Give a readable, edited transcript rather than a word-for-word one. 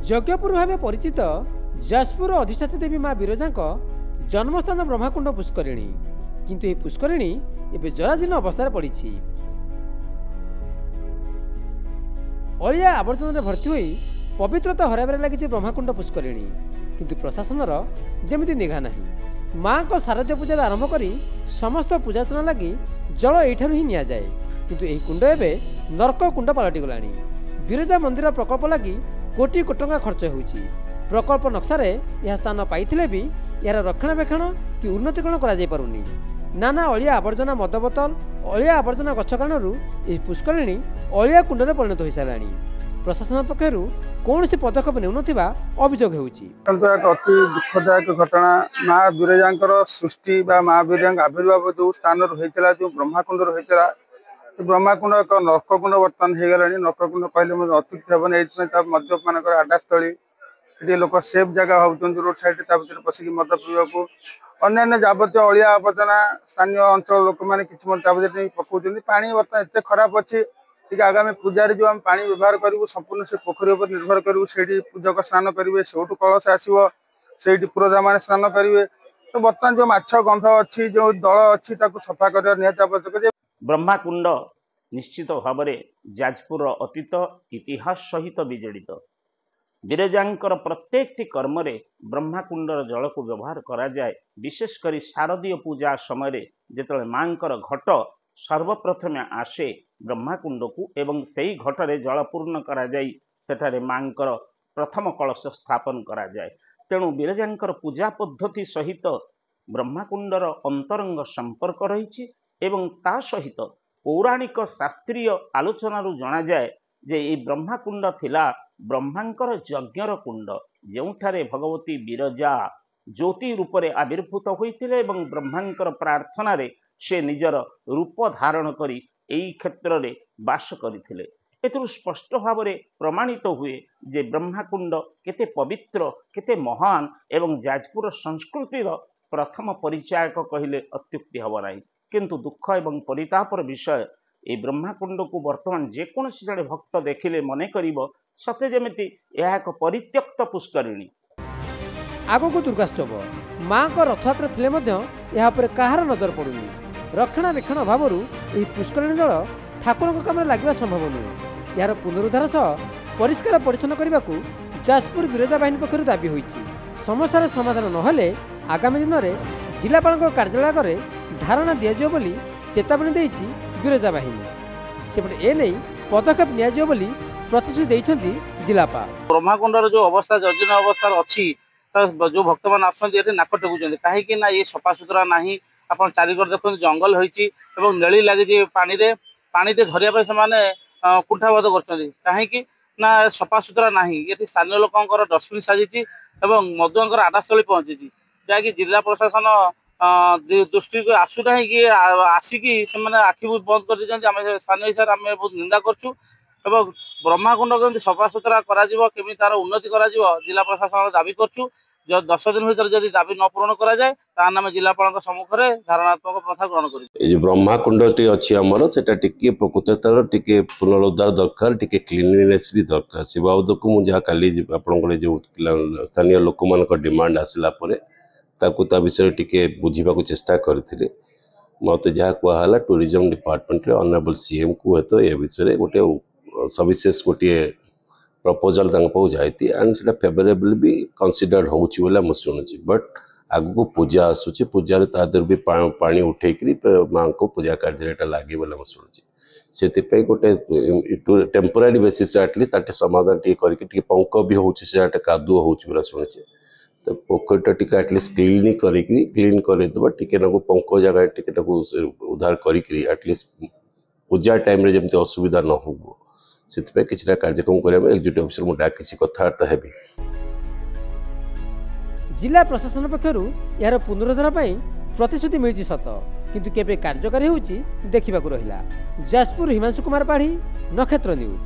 यज्ञपुर भाव परिचित जाजपुर अधिष्ठात्री देवी माँ विरजा जन्मस्थान ब्रह्मकुंड पुष्करिणी किंतु यह पुष्करिणी एवं जराजीर्ण अवस्था पड़ी अलिया आवर्जन भर्ती हो पवित्रता हराबार लगी ब्रह्मकुंड पुष्करिणी किंतु प्रशासन जमी निघा ना माँ को शारदीय पूजा आरंभ कर समस्त पूजार्चना लगी जल यू ही नि जाए किंतु यह कुंड एवं नर्क कुंड पलटिगला विरजा मंदिर प्रकल्प लगी कोटी कोटी टंका खर्च होउछि प्रकल्प नक्शारे यह स्थान पाइथिले भी यार रक्षणाबेक्षण कि उन्नतीकरण करा जाय पारुनी नाना अलिया आवर्जना मद बोतल अलिया आवर्जना गछ कारणरू यह पुष्करिणी अलिया कुंडरे परिणत हो साराणी प्रशासन पक्षर कौन से पदक्षेप नेउनथिबा अभियोग होउछि। अति दुखदायक घटना माँ विरजांकर सृष्टि बा माँ विरजांक आविर्भाव जो स्थान होइतला जो ब्रह्मकुंड होइतला ब्रह्मकुंड एक नर्ककुंड बर्तमान हो गला नर्ककुंड कहले अत्युक्त हेबन मद्यप मान आडास्थली ये लोक सेफ जगह भावुं रोड साइड भर पशिक मद पीवा अन्य जबत अलिया आवर्जना स्थानीय अंचल लोक मैंने कि पकाउं पा बर्तमान एत खराब अच्छी आगामी पूजा जो आम पा व्यवहार करूँ संपूर्ण से पोखरी उपर निर्भर करूँ से पूजक स्नान करेंगे से कलश आसो से पुरोधा मैंने स्नान करेंगे तो बर्तमान जो माछ गंध अच्छी जो दल अच्छी सफा कर निहत आवश्यक। ब्रह्मकुंड निश्चित भाव में जाजपुर अतीत इतिहास सहित विजड़ित विरजांकर प्रत्येक कर्म ब्रह्मकुंडर जल को व्यवहार करा जाए विशेषकर शारदीय पूजा समय जिते मांकर घट सर्वप्रथमे आसे ब्रह्मकुंड को एवं से घटरे जल पूर्ण करा जाई सेठारे मांकर प्रथम कलश स्थापन करा जाए तेणु विरजांकर पूजा पद्धति सहित ब्रह्मकुंडर अंतरंग संपर्क रही एवं ता सहित पौराणिक शास्त्रीय आलोचनारू जना जाए जे ये ब्रह्मकुंड थिला ब्रह्मांकर यज्ञर कुंड जोठारे भगवती विरजा ज्योति रूपरे आविर्भूत होइतिले एवं ब्रह्मांकर प्रार्थना रे से निजर रूप धारण करी एई क्षेत्र रे वास करथिले। एतरु स्पष्ट भाव में प्रमाणित हुए जे ब्रह्मकुंड केते पवित्र केते महान एवं जाजपुर संस्कृतिर प्रथम परिचायक कहले अत्युक्ति हब नाही किंतु दुख एवं परितापर विषय ए ब्रह्मकुंड को वर्तमान जेकोसी जड़े भक्त देखिले मने करिवो सते जेमिति यह एक परित्यक्त पुष्करिणी। आगो को दुर्गाष्टव माँ को रथयात्रा थिले मध्य यह पर कहार नजर पड़ुनी रक्षणाबेक्षण अभाव पुष्करिणी जल ठाकुर काम लगे संभव नुहे यार पुनरुद्धार सह परिष्कार परिच्छन्न करने को जाजपुर विरजा बाहिनी पक्षर दाबी होइछि समस्यार समाधान नहेले आगामी दिन में जिलापाल कार्यालय आगे धारणा दिज्व बोली चेतावनी देइछि विरजा बाहिनी सेपटे एने पदक्षेप नियाजिव बोली प्रतिश्रुति देइछन्ति जिलापाल। ब्रह्मकुंडर जो अवस्था जर्जन अवस्था अच्छी जो भक्त मान आसुँच नाक टेकुंट कहीं ये सफा सुतरा ना आप चारिकड़ देखते जंगल होती नेली लगी पानी धरिया से कुंठाबोध कर सफा सुतरा ना ये स्थानीय लोक डस्टबिन साजी मधुआंकर आडास्थली पहुंची जहाँकि जिला प्रशासन दृष्टि को आसूना कि आसिकी आखि बंद कर दीजिए स्थानीय हिसाब से बहुत निंदा करूँ ब्रह्मकुंड के सफा सुतरा कमी तार उन्नति जिला प्रशासन दाबी करूँ जो 10 दिन भीतर जदि दाबी न पूरण करा जाए तान आम जिलापाल सम्मुखें धारणात्मक प्रथा ग्रहण कर ब्रह्मकुंड अच्छी आमर से प्रकृतर टी पुनरुद्धार दरकार टी क्लीनलीनेस भी दरकार से बाबद को मुझे काली आपन जो स्थानीय लोक मान डिमांड आसला ता विषय टी बुझा चेष्टा करते मत जहाँ कहला टूरिज्म डिपार्टमेंट ऑनरेबल सीएम को तो ये विषय गोटे सविशेष गोटे प्रपोजल जाती एंड से फेवरेबल भी कंसीडर्ड हो शुणुची बट आग को पूजा आसूची पूजा तादर भी पानी उठेकरी माँ को पूजा कार्य लगे शुणुची से गोटे टेम्पोरारी बेसिस एटलिस्ट ताटे समाधान टी पंक भी होता कादुआ हो शुणुची तो पोखरी टी एटलिस्ट क्लीन करदेव टी पंक जगह टी उद्धार करटलिस्ट पूजा टाइम जमी असुविधा न हो से किसी कार्यक्रम करने एक्जिक्यूटिव ऑफिसर मुझे डाकी कथबार्ता हेबी। जिला प्रशासन पक्षर यार पुनरुद्धार प्रतिश्रुति मिली सत किंतु केबे कार्यकारी होउछि देखिबाकू रहिला। जाजपुर हिमांशु कुमार पाढ़ी नक्षत्र न्यूज।